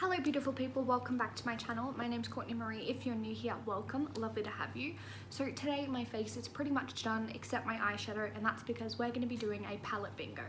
Hello beautiful people, welcome back to my channel. My name's Courtney Marie. If you're new here, welcome, lovely to have you. So today my face is pretty much done except my eyeshadow, and that's because we're going to be doing a palette bingo.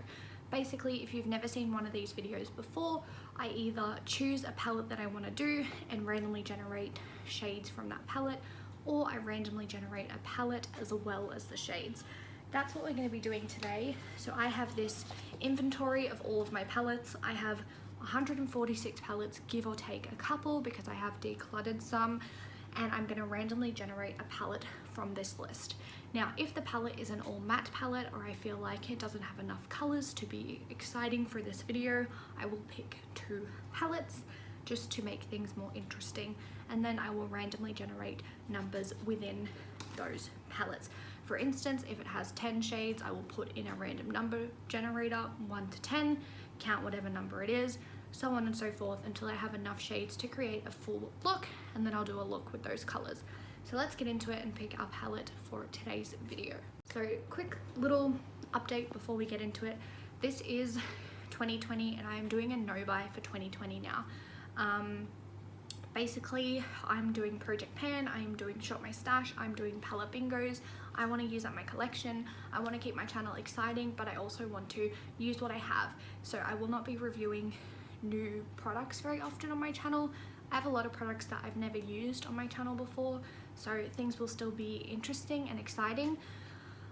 Basically, if you've never seen one of these videos before, I either choose a palette that I want to do and randomly generate shades from that palette, or I randomly generate a palette as well as the shades. That's what we're going to be doing today. So I have this inventory of all of my palettes. I have 146 palettes, give or take a couple, because I have decluttered some, and I'm going to randomly generate a palette from this list. Now, if the palette is an all matte palette, or I feel like it doesn't have enough colors to be exciting for this video, I will pick 2 palettes just to make things more interesting, and then I will randomly generate numbers within those palettes. For instance, if it has 10 shades, I will put in a random number generator, 1 to 10, count whatever number it is, so on and so forth until I have enough shades to create a full look, and then I'll do a look with those colors. So let's get into it and pick our palette for today's video. So quick little update before we get into it. This is 2020 and I am doing a no buy for 2020 now. Basically, I'm doing Project Pan, I am doing Shop My Stash, I'm doing palette bingos. I want to use up my collection, I want to keep my channel exciting, but I also want to use what I have. So I will not be reviewing new products very often on my channel. I have a lot of products that I've never used on my channel before, so things will still be interesting and exciting.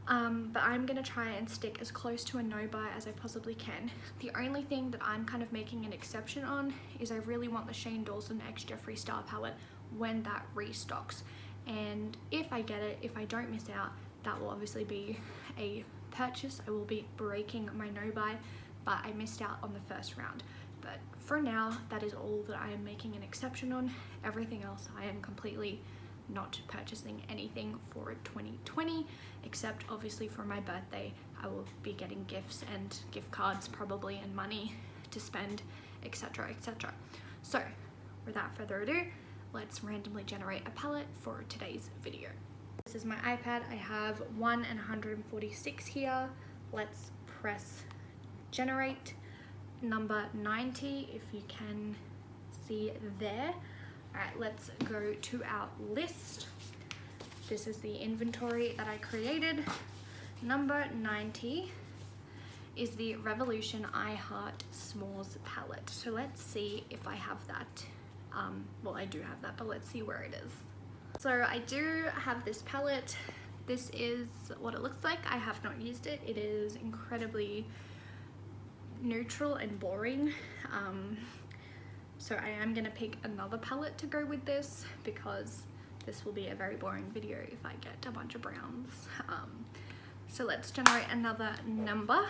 But I'm gonna try and stick as close to a no buy as I possibly can. The only thing that I'm kind of making an exception on is I really want the Shane Dawson X Jeffree Star palette when that restocks. And if I get it, if I don't miss out, that will obviously be a purchase. I will be breaking my no buy, but I missed out on the first round. But for now, that is all that I am making an exception on. Everything else I am completely not purchasing anything for 2020, except obviously for my birthday I will be getting gifts and gift cards probably, and money to spend, etc, etc. So without further ado, let's randomly generate a palette for today's video. This is my iPad. I have 1 and 146 here. Let's press generate. Number 90, if you can see there. Alright, let's go to our list. This is the inventory that I created. Number 90 is the Revolution I Heart S'mores palette. So let's see if I have that. Well, I do have that, but let's see where it is. So I do have this palette. This is what it looks like. I have not used it. It is incredibly neutral and boring. So I am gonna pick another palette to go with this, because this will be a very boring video if I get a bunch of browns. So let's generate another number.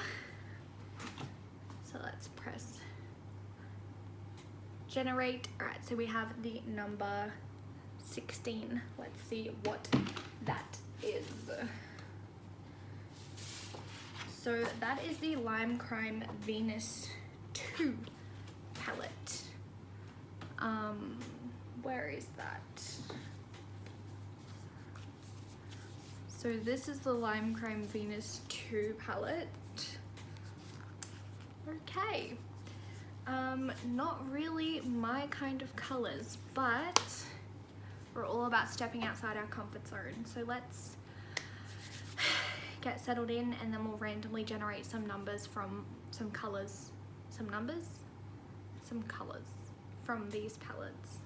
So let's press generate. All right, so we have the number 16. Let's see what that is. So that is the Lime Crime Venus 2 palette. Where is that? So this is the Lime Crime Venus 2 palette. Okay. Not really my kind of colors, but we're all about stepping outside our comfort zone. So let's get settled in, and then we'll randomly generate some numbers from some colors. Some colors from these palettes.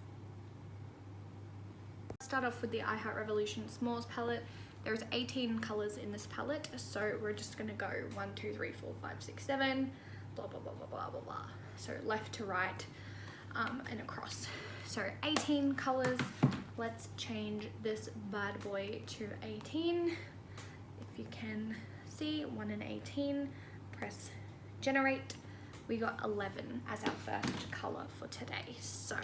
Let's start off with the I Heart Revolution S'mores palette. There's 18 colors in this palette, so we're just gonna go 1, 2, 3, 4, 5, 6, 7, blah blah blah blah blah blah blah. So left to right and across. So 18 colors. Let's change this bad boy to 18. If you can see, 1 and 18. Press generate. We got 11 as our first color for today. So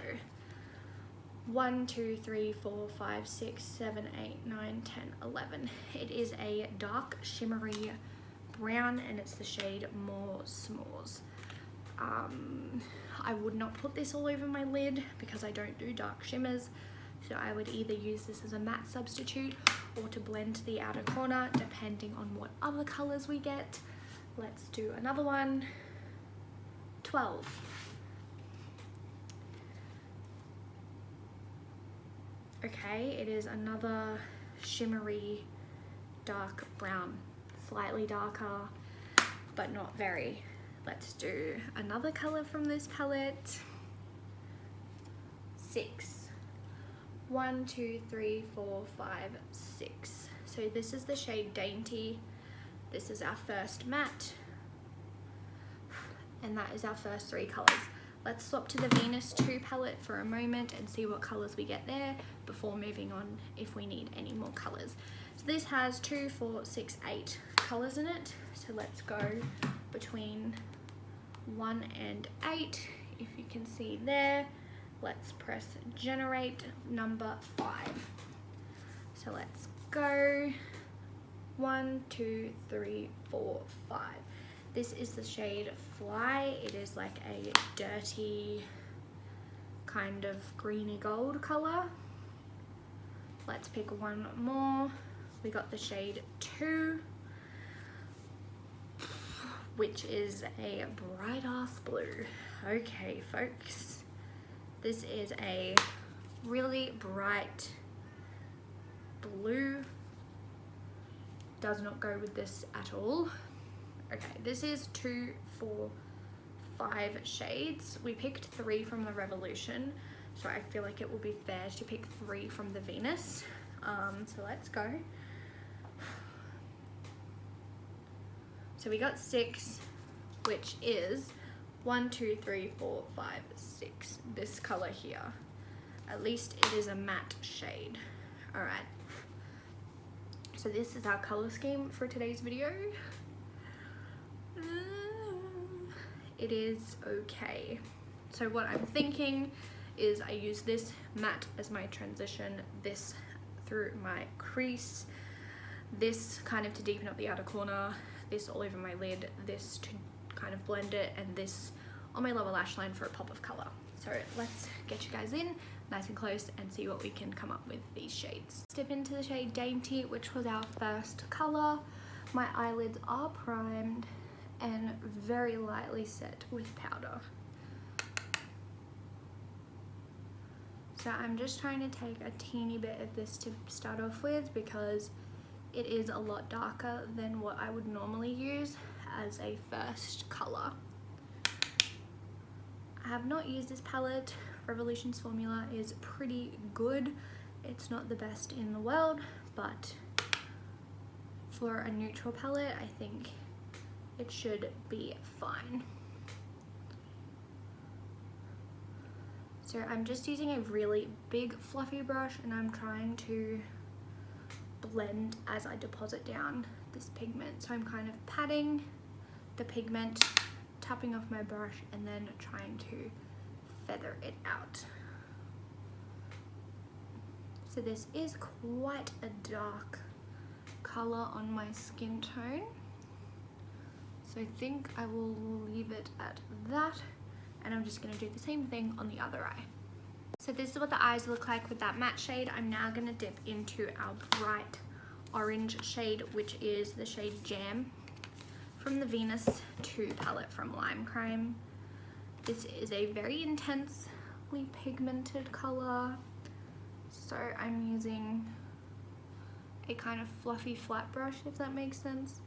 1, 2, 3, 4, 5, 6, 7, 8, 9, 10, 11. It is a dark shimmery brown, and it's the shade More S'mores. I would not put this all over my lid because I don't do dark shimmers, so I would either use this as a matte substitute or to blend the outer corner, depending on what other colors we get. Let's do another one. 12. Okay, it is another shimmery dark brown, slightly darker, but not very. Let's do another color from this palette. 6. 1, 2, 3, 4, 5, 6. So this is the shade Dainty. This is our first matte. And that is our first 3 colors. Let's swap to the Venus 2 palette for a moment and see what colors we get there before moving on if we need any more colors. So this has 2, 4, 6, 8 colors in it. So let's go between 1 and 8. If you can see there, let's press generate number 5. So let's go 1, 2, 3, 4, 5. This is the shade Fly. It is like a dirty kind of greeny gold color. Let's pick one more. We got the shade 2, which is a bright ass blue. Okay, folks. This is a really bright blue. Does not go with this at all. Okay, this is 2, 4, 5 shades. We picked 3 from the Revolution, so I feel like it will be fair to pick 3 from the Venus. So let's go. So we got 6, which is 1, 2, 3, 4, 5, 6. This color here. At least it is a matte shade. All right. So this is our color scheme for today's video. It is okay. So what I'm thinking is I use this matte as my transition, this through my crease, this kind of to deepen up the outer corner, this all over my lid, this to kind of blend it, and this on my lower lash line for a pop of color. So let's get you guys in nice and close and see what we can come up with these shades. Step into the shade Dainty, which was our first color. My eyelids are primed and very lightly set with powder. So I'm just trying to take a teeny bit of this to start off with because it is a lot darker than what I would normally use as a first color. I have not used this palette. Revolution's formula is pretty good. It's not the best in the world, but for a neutral palette, I think it should be fine. So I'm just using a really big fluffy brush and I'm trying to blend as I deposit down this pigment. So I'm kind of patting the pigment, tapping off my brush, and then trying to feather it out. So this is quite a dark color on my skin tone. So I think I will leave it at that, and I'm just going to do the same thing on the other eye. So this is what the eyes look like with that matte shade. I'm now going to dip into our bright orange shade, which is the shade Jam from the Venus 2 palette from Lime Crime. This is a very intensely pigmented color, so I'm using a kind of fluffy flat brush, if that makes sense.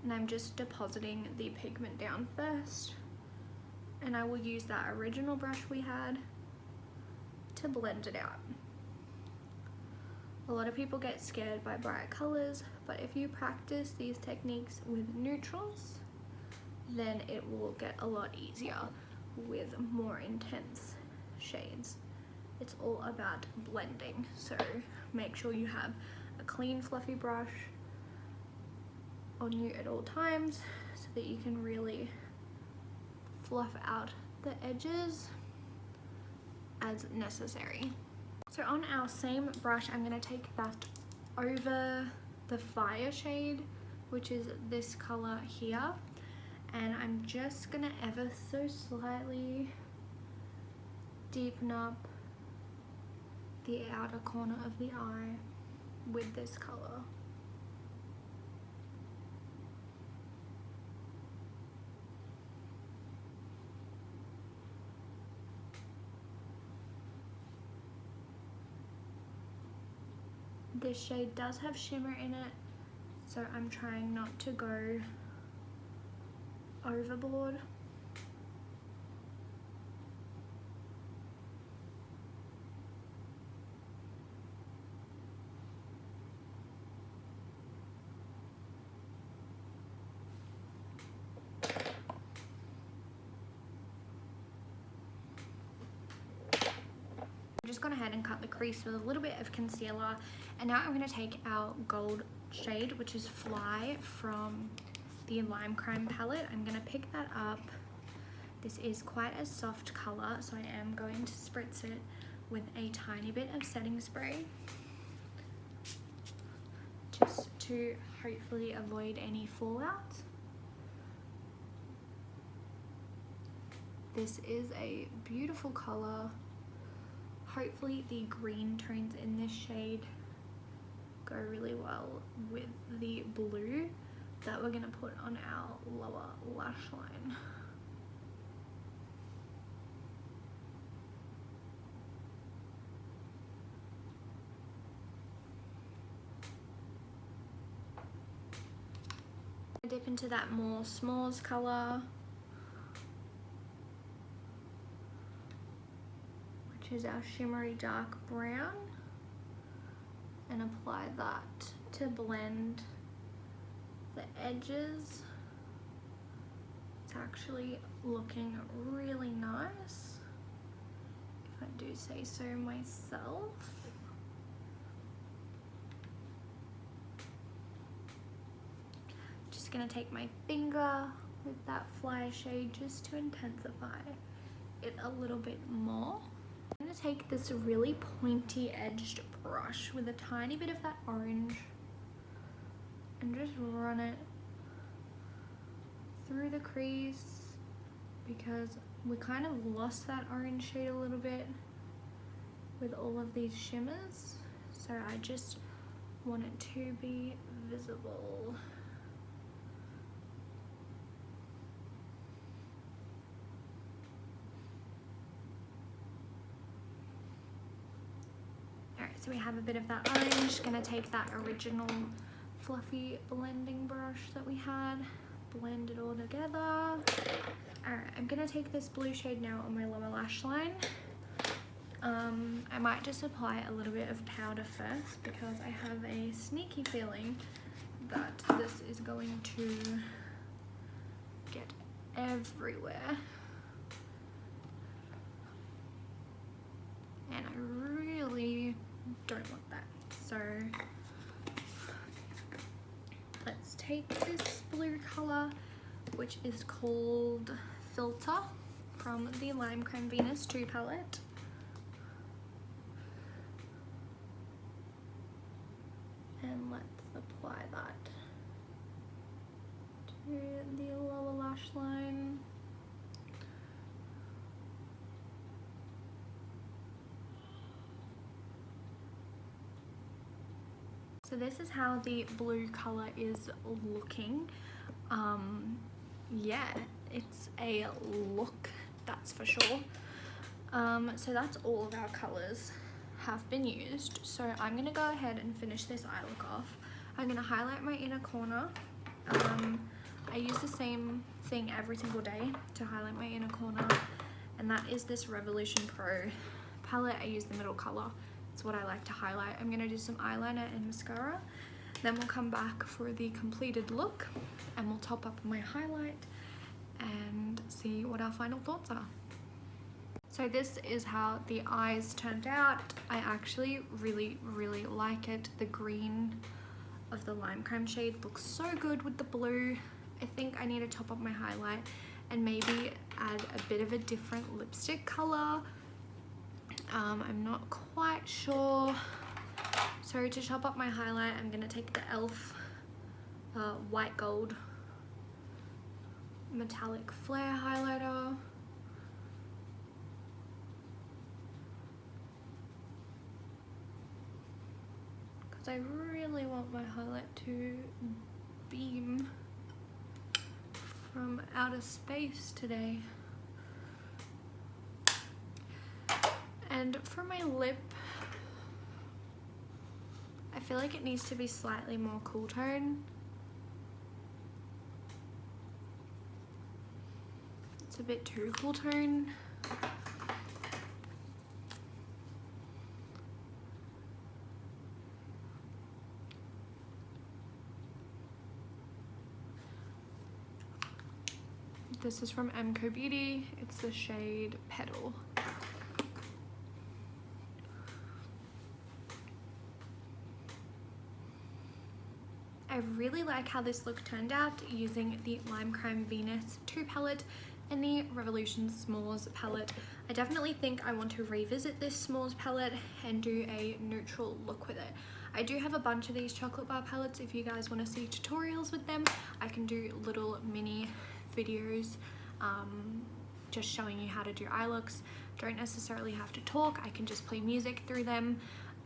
And I'm just depositing the pigment down first, and I will use that original brush we had to blend it out. A lot of people get scared by bright colors, but if you practice these techniques with neutrals, then it will get a lot easier with more intense shades. It's all about blending, so make sure you have a clean fluffy brush on you at all times so that you can really fluff out the edges as necessary. So on our same brush, I'm going to take that over the Fire shade, which is this color here, and I'm just going to ever so slightly deepen up the outer corner of the eye with this color. This shade does have shimmer in it, so I'm trying not to go overboard. I've just gone ahead and cut the crease with a little bit of concealer, and now I'm going to take our gold shade, which is Fly, from the Lime Crime palette. I'm going to pick that up. This is quite a soft colour, so I am going to spritz it with a tiny bit of setting spray, just to hopefully avoid any fallout. This is a beautiful colour. Hopefully the green tones in this shade go really well with the blue that we're going to put on our lower lash line. Dip into that more s'mores colour, which is our shimmery dark brown, and apply that to blend the edges. It's actually looking really nice, if I do say so myself. Just gonna take my finger with that Fly shade just to intensify it a little bit more. I'm gonna take this really pointy edged brush with a tiny bit of that orange and just run it through the crease, because we kind of lost that orange shade a little bit with all of these shimmers, so I just want it to be visible. So we have a bit of that orange. Gonna take that original fluffy blending brush that we had, blend it all together. Alright, I'm gonna take this blue shade now on my lower lash line. I might just apply a little bit of powder first, because I have a sneaky feeling that this is going to get everywhere. And I really don't want that, so let's take this blue color, which is called Filter, from the Lime Crime Venus 2 palette, and let's apply that to the lower lash line. So this is how the blue color is looking. Yeah, it's a look, that's for sure. So that's all of our colors have been used. So I'm gonna go ahead and finish this eye look off. I'm gonna highlight my inner corner. I use the same thing every single day to highlight my inner corner, and that is this Revolution Pro palette. I use the middle color. It's what I like to highlight. I'm gonna do some eyeliner and mascara. Then we'll come back for the completed look, and we'll top up my highlight and see what our final thoughts are. So this is how the eyes turned out. I actually really like it. The green of the Lime Crime shade looks so good with the blue. I think I need to top up my highlight and maybe add a bit of a different lipstick color. I'm not quite sure. So to top up my highlight, I'm gonna take the e.l.f. White Gold Metallic Flare highlighter. Because I really want my highlight to beam from outer space today. And for my lip, I feel like it needs to be slightly more cool tone. It's a bit too cool tone. This is from MCO Beauty. It's the shade Petal. I really like how this look turned out using the Lime Crime Venus 2 palette and the Revolution S'mores palette. I definitely think I want to revisit this S'mores palette and do a neutral look with it. I do have a bunch of these chocolate bar palettes. If you guys want to see tutorials with them, I can do little mini videos just showing you how to do eye looks. Don't necessarily have to talk, I can just play music through them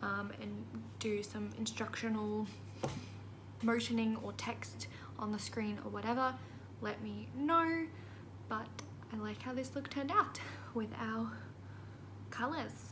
and do some instructional motioning or text on the screen or whatever. Let me know. But I like how this look turned out with our colors.